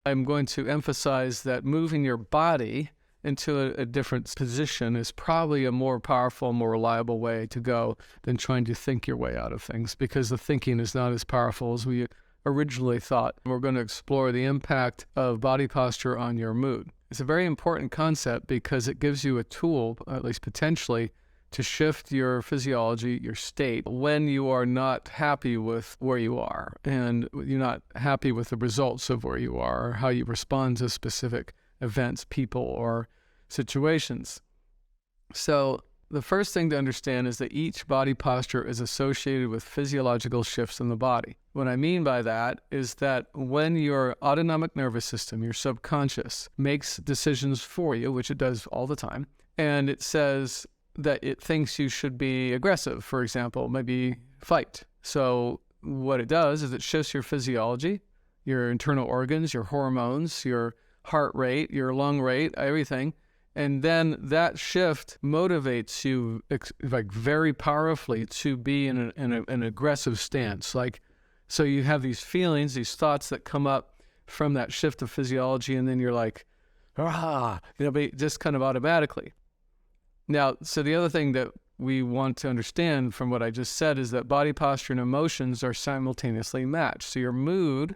I'm going to emphasize that moving your body into a different position is probably a more powerful, more reliable way to go than trying to think your way out of things, because the thinking is not as powerful as we originally thought. We're going to explore the impact of body posture on your mood. It's a very important concept because it gives you a tool, at least potentially, to shift your physiology, your state, when you are not happy with where you are and you're not happy with the results of where you are or how you respond to specific events, people, or situations. So the first thing to understand is that each body posture is associated with physiological shifts in the body. What I mean by that is that when your autonomic nervous system, your subconscious, makes decisions for you, which it does all the time, and it says that it thinks you should be aggressive, for example, maybe fight. So what it does is it shifts your physiology, your internal organs, your hormones, your heart rate, your lung rate, everything. And then that shift motivates you like very powerfully to be in an aggressive stance. Like, so you have these feelings, these thoughts that come up from that shift of physiology, and then you're like, just kind of automatically. Now, so the other thing that we want to understand from what I just said is that body posture and emotions are simultaneously matched. So your mood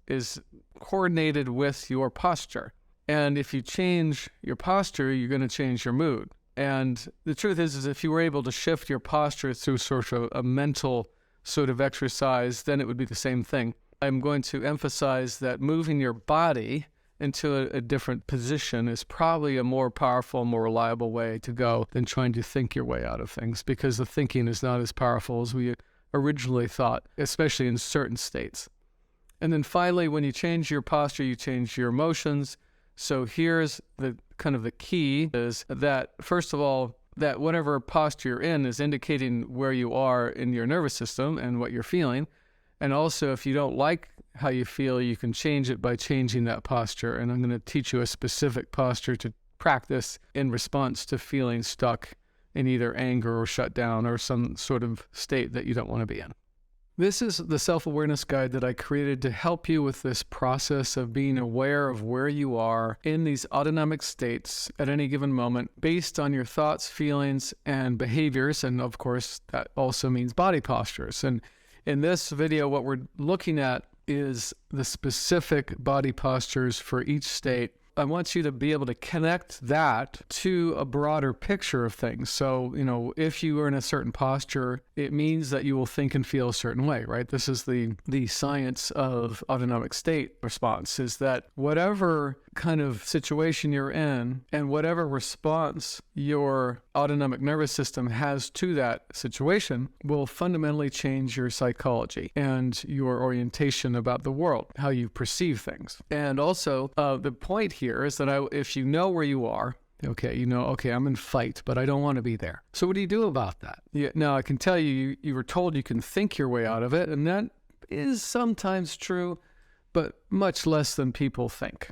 is coordinated with your posture. And if you change your posture, you're going to change your mood. And the truth is if you were able to shift your posture through sort of a mental sort of exercise, then it would be the same thing. I'm going to emphasize that moving your body into a different position is probably a more powerful, more reliable way to go than trying to think your way out of things, because the thinking is not as powerful as we originally thought, especially in certain states. And then finally, when you change your posture, you change your emotions. So here's the kind of the key is that, first of all, that whatever posture you're in is indicating where you are in your nervous system and what you're feeling. And also, if you don't like how you feel, you can change it by changing that posture. And I'm going to teach you a specific posture to practice in response to feeling stuck in either anger or shut down or some sort of state that you don't want to be in. This is the self-awareness guide that I created to help you with this process of being aware of where you are in these autonomic states at any given moment based on your thoughts, feelings, and behaviors. And of course, that also means body postures. And in this video, what we're looking at is the specific body postures for each state. I want you to be able to connect that to a broader picture of things. So, if you are in a certain posture, it means that you will think and feel a certain way, right? This is the science of autonomic state response, is that whatever kind of situation you're in and whatever response your autonomic nervous system has to that situation will fundamentally change your psychology and your orientation about the world, how you perceive things. And also, the point here is that if you know where you are, okay, I'm in fight, but I don't want to be there. So what do you do about that? Now, I can tell you were told you can think your way out of it, and that is sometimes true, but much less than people think.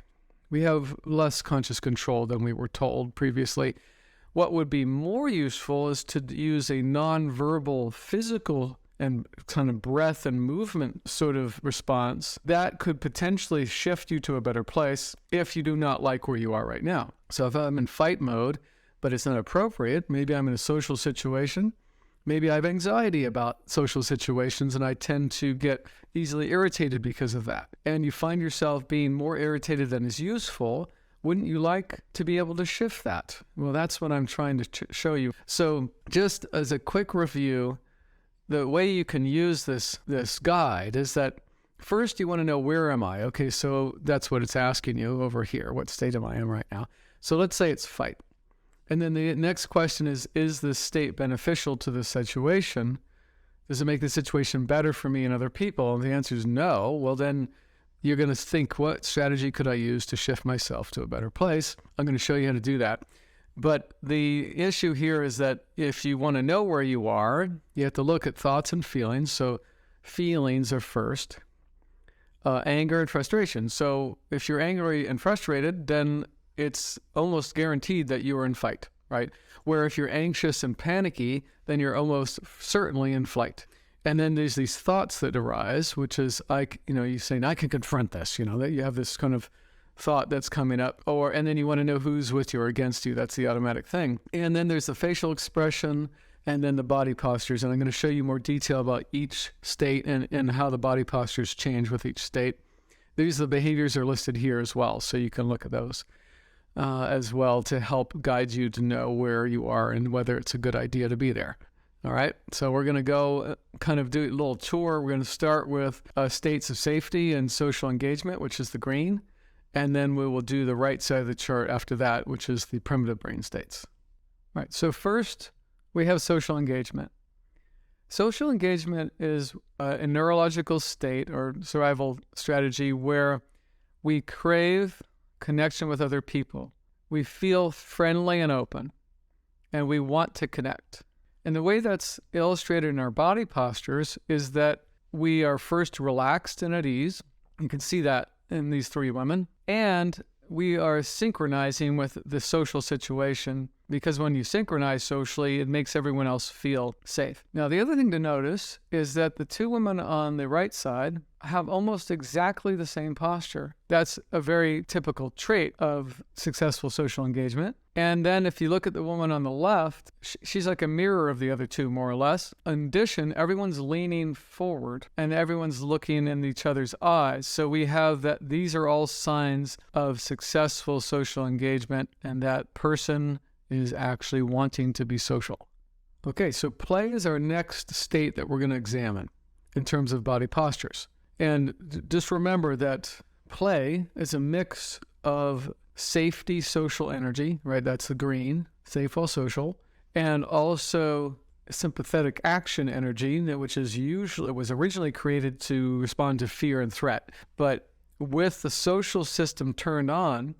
We have less conscious control than we were told previously. What would be more useful is to use a non-verbal physical and kind of breath and movement sort of response that could potentially shift you to a better place if you do not like where you are right now. So if I'm in fight mode, but it's not appropriate, maybe I'm in a social situation, maybe I have anxiety about social situations and I tend to get easily irritated because of that. And you find yourself being more irritated than is useful. Wouldn't you like to be able to shift that? Well, that's what I'm trying to show you. So just as a quick review, the way you can use this guide is that first you want to know, where am I? Okay, so that's what it's asking you over here. What state am I in right now? So let's say it's fight. And then the next question is this state beneficial to the situation? Does it make the situation better for me and other people? And the answer is no. Well, then you're going to think, what strategy could I use to shift myself to a better place? I'm going to show you how to do that. But the issue here is that if you want to know where you are, you have to look at thoughts and feelings. So feelings are first. Anger and frustration. So if you're angry and frustrated, then it's almost guaranteed that you are in fight, right? Where if you're anxious and panicky, then you're almost certainly in flight. And then there's these thoughts that arise, which is like, you're saying, I can confront this, that you have this kind of thought that's coming up, and then you want to know who's with you or against you. That's the automatic thing. And then there's the facial expression, and then the body postures. And I'm going to show you more detail about each state and how the body postures change with each state. These are the behaviors are listed here as well, so you can look at those as well to help guide you to know where you are and whether it's a good idea to be there. All right, so we're going to go kind of do a little tour. We're going to start with states of safety and social engagement, which is the green. And then we will do the right side of the chart after that, which is the primitive brain states. All right, so first we have social engagement. Social engagement is a neurological state or survival strategy where we crave connection with other people. We feel friendly and open, and we want to connect. And the way that's illustrated in our body postures is that we are first relaxed and at ease. You can see that in these three women. And we are synchronizing with the social situation, because when you synchronize socially, it makes everyone else feel safe. Now, the other thing to notice is that the two women on the right side have almost exactly the same posture. That's a very typical trait of successful social engagement. And then if you look at the woman on the left, she's like a mirror of the other two, more or less. In addition, everyone's leaning forward and everyone's looking in each other's eyes. So we have that these are all signs of successful social engagement, and that person is actually wanting to be social. Okay, so play is our next state that we're going to examine in terms of body postures. And just remember that play is a mix of safety, social energy, right? That's the green, safe while social, and also sympathetic action energy, which was originally created to respond to fear and threat. But with the social system turned on,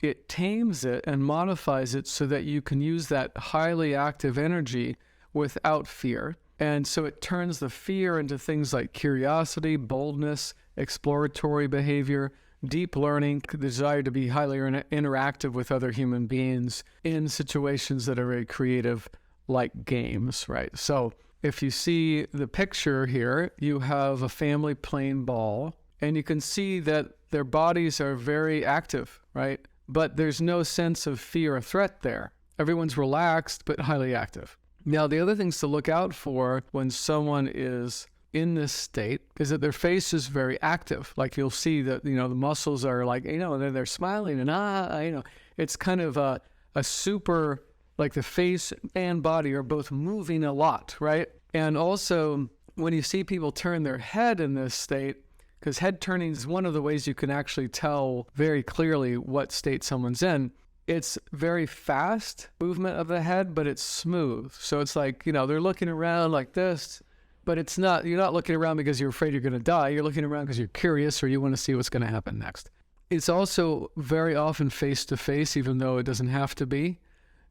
it tames it and modifies it so that you can use that highly active energy without fear. And so it turns the fear into things like curiosity, boldness, exploratory behavior, deep learning, the desire to be highly interactive with other human beings in situations that are very creative, like games, right? So if you see the picture here, you have a family playing ball, and you can see that their bodies are very active, right? But there's no sense of fear or threat there. Everyone's relaxed, but highly active. Now, the other things to look out for when someone is in this state is that their face is very active. Like you'll see that, the muscles are like, they're smiling and, it's kind of a super, like the face and body are both moving a lot, right? And also when you see people turn their head in this state, because head turning is one of the ways you can actually tell very clearly what state someone's in. It's very fast movement of the head, but it's smooth. So it's like, they're looking around like this, but you're not looking around because you're afraid you're going to die. You're looking around because you're curious or you want to see what's going to happen next. It's also very often face to face, even though it doesn't have to be.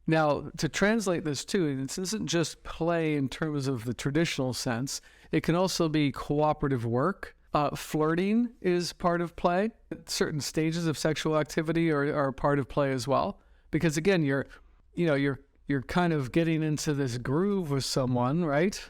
Now, to translate this too, this isn't just play in terms of the traditional sense. It can also be cooperative work. Flirting is part of play. Certain stages of sexual activity are part of play as well, because again, you're kind of getting into this groove with someone, right?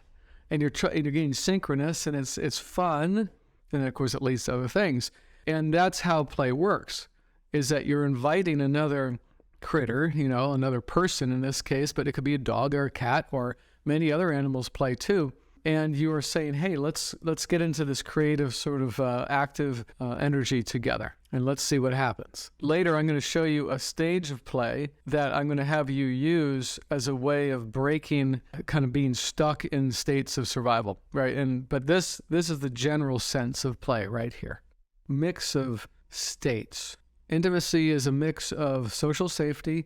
And you're getting synchronous, and it's fun, and of course it leads to other things. And that's how play works: is that you're inviting another critter, another person in this case, but it could be a dog or a cat, or many other animals play too. And you are saying, hey, let's get into this creative sort of active energy together, and let's see what happens. Later, I'm going to show you a stage of play that I'm going to have you use as a way of breaking, kind of being stuck in states of survival, right? But this is the general sense of play right here. Mix of states. Intimacy is a mix of social safety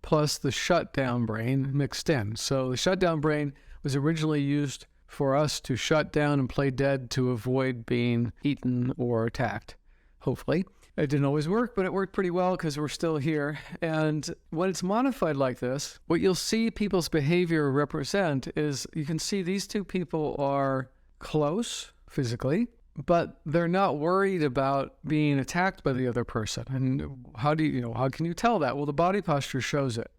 plus the shutdown brain mixed in. So the shutdown brain was originally used for us to shut down and play dead to avoid being eaten or attacked, hopefully. It didn't always work, but it worked pretty well because we're still here. And when it's modified like this, what you'll see people's behavior represent is you can see these two people are close physically, but they're not worried about being attacked by the other person. And how can you tell that? Well, the body posture shows it.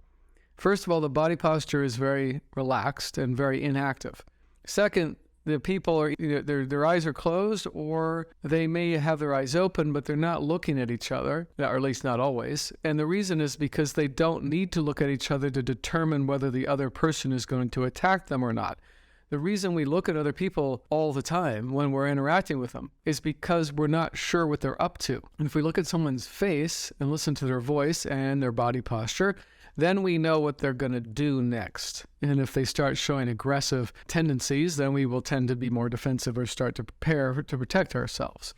First of all, the body posture is very relaxed and very inactive. Second, the people are either their eyes are closed, or they may have their eyes open, but they're not looking at each other, or at least not always. And the reason is because they don't need to look at each other to determine whether the other person is going to attack them or not. The reason we look at other people all the time when we're interacting with them is because we're not sure what they're up to. And if we look at someone's face and listen to their voice and their body posture, then we know what they're going to do next. And if they start showing aggressive tendencies, then we will tend to be more defensive or start to prepare to protect ourselves.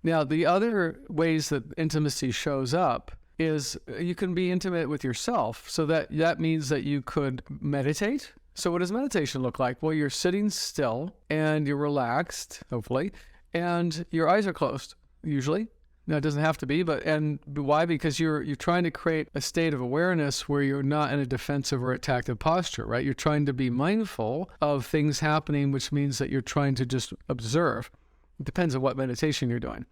Now, the other ways that intimacy shows up is you can be intimate with yourself. So that means that you could meditate. So what does meditation look like? Well, you're sitting still and you're relaxed, hopefully, and your eyes are closed, usually. No, it doesn't have to be, and why? Because you're trying to create a state of awareness where you're not in a defensive or attactive posture, right? You're trying to be mindful of things happening, which means that you're trying to just observe. It depends on what meditation you're doing.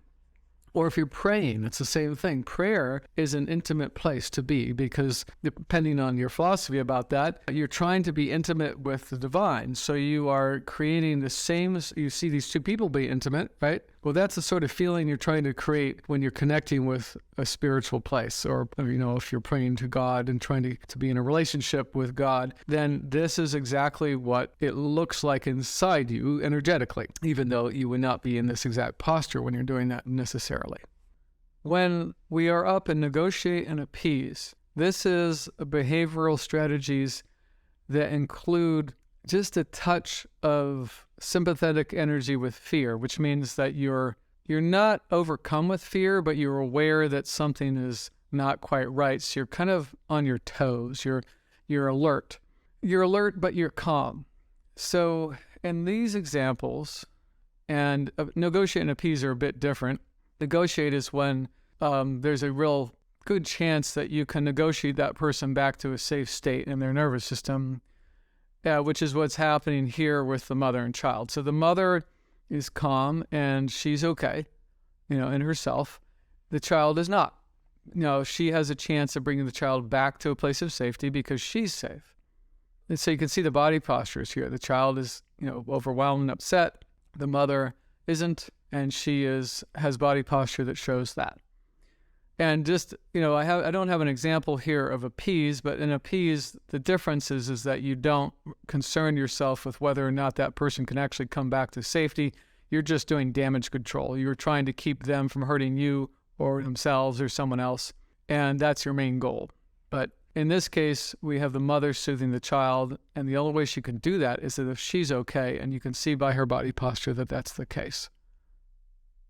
Or if you're praying, it's the same thing. Prayer is an intimate place to be because depending on your philosophy about that, you're trying to be intimate with the divine. So you are creating the same, you see these two people be intimate, right? Well, that's the sort of feeling you're trying to create when you're connecting with a spiritual place, or, if you're praying to God and trying to be in a relationship with God, then this is exactly what it looks like inside you energetically, even though you would not be in this exact posture when you're doing that necessarily. When we are up and negotiate and appease, this is behavioral strategies that include just a touch of sympathetic energy with fear, which means that you're not overcome with fear, but you're aware that something is not quite right. So you're kind of on your toes. You're alert. You're alert, but you're calm. So in these examples, and negotiate and appease are a bit different. Negotiate is when there's a real good chance that you can negotiate that person back to a safe state in their nervous system, which is what's happening here with the mother and child. So the mother is calm and she's okay, in herself. The child is not. She has a chance of bringing the child back to a place of safety because she's safe. And so you can see the body postures here. The child is, overwhelmed and upset. The mother isn't, and she has body posture that shows that. And just, I don't have an example here of appease, but in appease, the difference is that you don't concern yourself with whether or not that person can actually come back to safety. You're just doing damage control. You're trying to keep them from hurting you or themselves or someone else, and that's your main goal. But in this case, we have the mother soothing the child, and the only way she can do that is that if she's okay, and you can see by her body posture that that's the case.